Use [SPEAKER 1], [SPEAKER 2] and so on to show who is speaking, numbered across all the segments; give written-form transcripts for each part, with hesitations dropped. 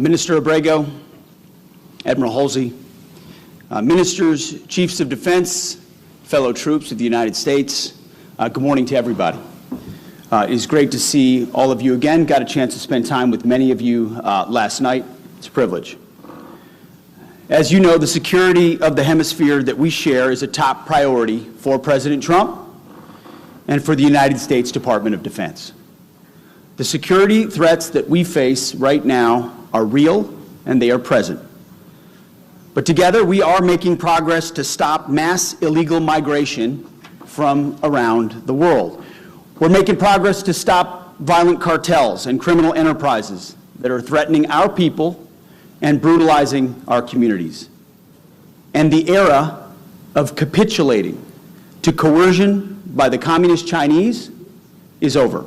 [SPEAKER 1] Minister Abrego, Admiral Halsey, ministers, chiefs of defense, fellow troops of the United States, good morning to everybody. It is great to see all of you again. Got a chance to spend time with many of you last night. It's a privilege. As you know, the security of the hemisphere that we share is a top priority for President Trump and for the United States Department of Defense. The security threats that we face right now are real and they are present. But together we are making progress to stop mass illegal migration from around the world. We're making progress to stop violent cartels and criminal enterprises that are threatening our people and brutalizing our communities. And the era of capitulating to coercion by the Communist Chinese is over.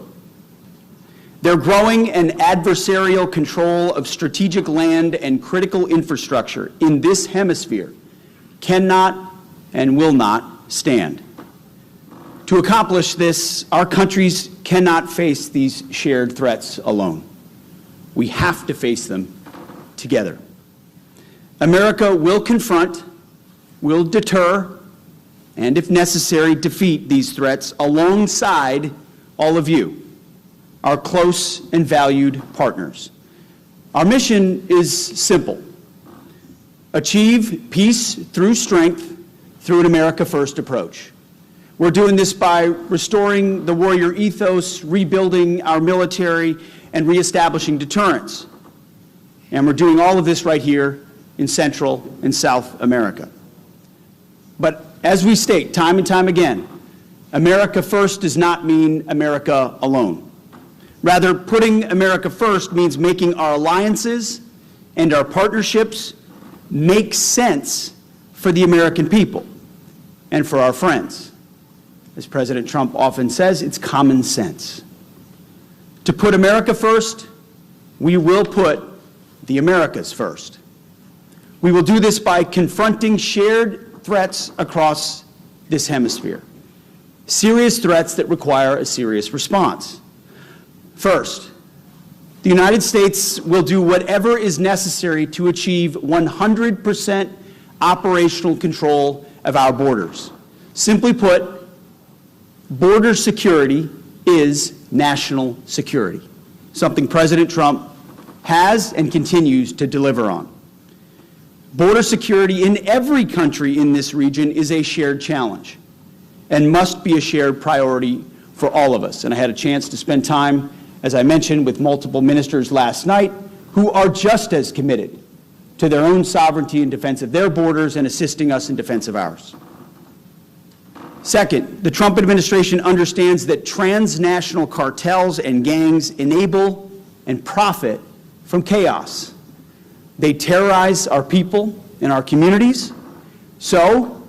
[SPEAKER 1] Their growing and adversarial control of strategic land and critical infrastructure in this hemisphere cannot and will not stand. To accomplish this, our countries cannot face these shared threats alone. We have to face them together. America will confront, will deter, and if necessary, defeat these threats alongside all of you, our close and valued partners. Our mission is simple: achieve peace through strength through an America First approach. We're doing this by restoring the warrior ethos, rebuilding our military, and reestablishing deterrence. And we're doing all of this right here in Central and South America. But as we state time and time again, America First does not mean America alone. Rather, putting America first means making our alliances and our partnerships make sense for the American people and for our friends. As President Trump often says, it's common sense. To put America first, we will put the Americas first. We will do this by confronting shared threats across this hemisphere, serious threats that require a serious response. First, the United States will do whatever is necessary to achieve 100% operational control of our borders. Simply put, border security is national security, something President Trump has and continues to deliver on. Border security in every country in this region is a shared challenge and must be a shared priority for all of us. And I had a chance to spend time, as I mentioned, with multiple ministers last night who are just as committed to their own sovereignty in defense of their borders and assisting us in defense of ours. Second, the Trump administration understands that transnational cartels and gangs enable and profit from chaos. They terrorize our people and our communities. So,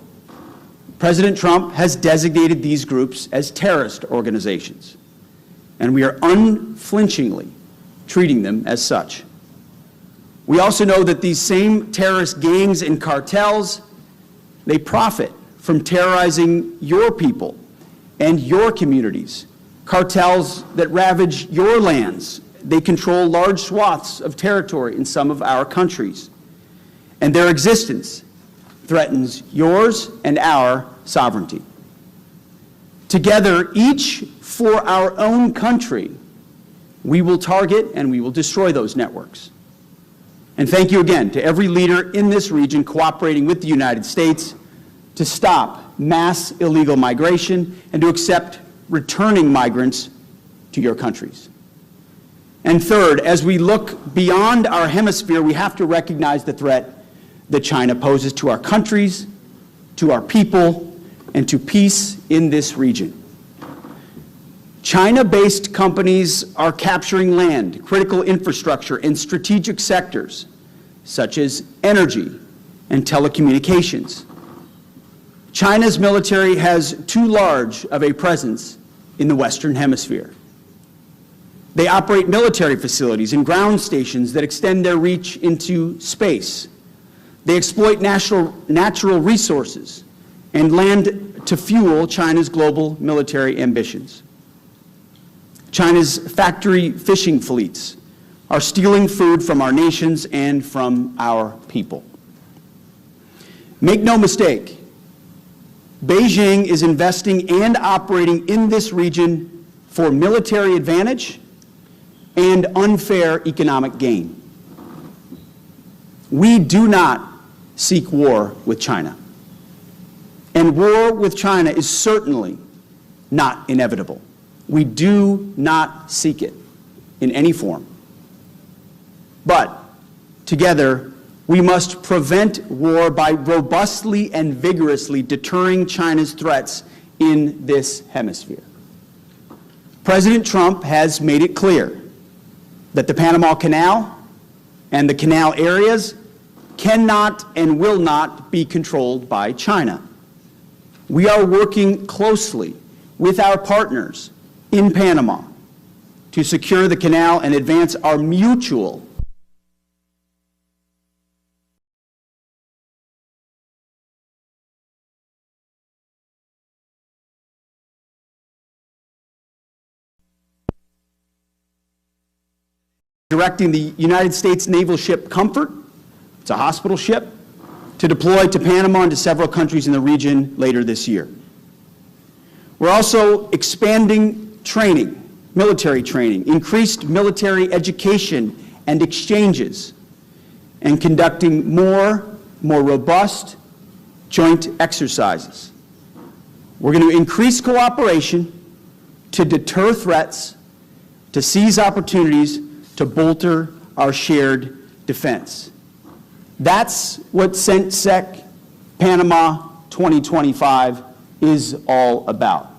[SPEAKER 1] President Trump has designated these groups as terrorist organizations, and we are unflinchingly treating them as such. We also know that these same terrorist gangs and cartels, they profit from terrorizing your people and your communities. Cartels that ravage your lands. They control large swaths of territory in some of our countries, and their existence threatens yours and our sovereignty. Together, each for our own country, we will target and we will destroy those networks. And thank you again to every leader in this region cooperating with the United States to stop mass illegal migration and to accept returning migrants to your countries. And third, as we look beyond our hemisphere, we have to recognize the threat that China poses to our countries, to our people, and to peace in this region. China-based companies are capturing land, critical infrastructure, and strategic sectors, such as energy and telecommunications. China's military has too large of a presence in the Western Hemisphere. They operate military facilities and ground stations that extend their reach into space. They exploit natural resources and land to fuel China's global military ambitions. China's factory fishing fleets are stealing food from our nations and from our people. Make no mistake, Beijing is investing and operating in this region for military advantage and unfair economic gain. We do not seek war with China. And war with China is certainly not inevitable. We do not seek it in any form. But together, we must prevent war by robustly and vigorously deterring China's threats in this hemisphere. President Trump has made it clear that the Panama Canal and the canal areas cannot and will not be controlled by China. We are working closely with our partners in Panama to secure the canal and advance our mutual directing the United States naval ship Comfort, it's a hospital ship, to deploy to Panama and to several countries in the region later this year. We're also expanding training, military training, increased military education and exchanges, and conducting more robust joint exercises. We're going to increase cooperation to deter threats, to seize opportunities, to bolster our shared defense. That's what SecDef Panama 2025 is all about.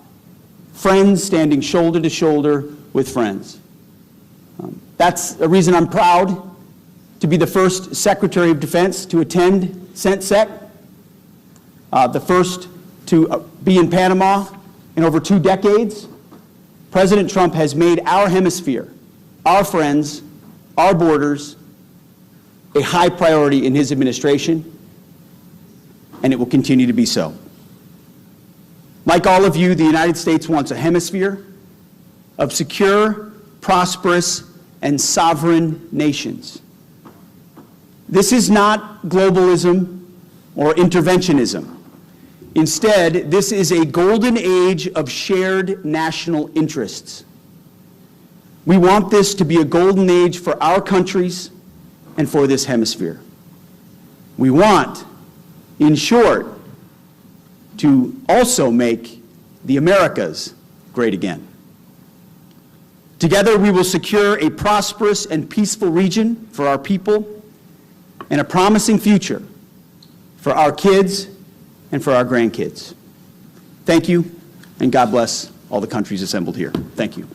[SPEAKER 1] Friends standing shoulder to shoulder with friends. That's a reason I'm proud to be the first Secretary of Defense to attend SecDef, the first to be in Panama in over 2 decades. President Trump has made our hemisphere, our friends, our borders, a high priority in his administration, and it will continue to be so. Like all of you, the United States wants a hemisphere of secure, prosperous, and sovereign nations. This is not globalism or interventionism. Instead, this is a golden age of shared national interests. We want this to be a golden age for our countries and for this hemisphere. We want, in short, to also make the Americas great again. Together, we will secure a prosperous and peaceful region for our people and a promising future for our kids and for our grandkids. Thank you, and God bless all the countries assembled here. Thank you.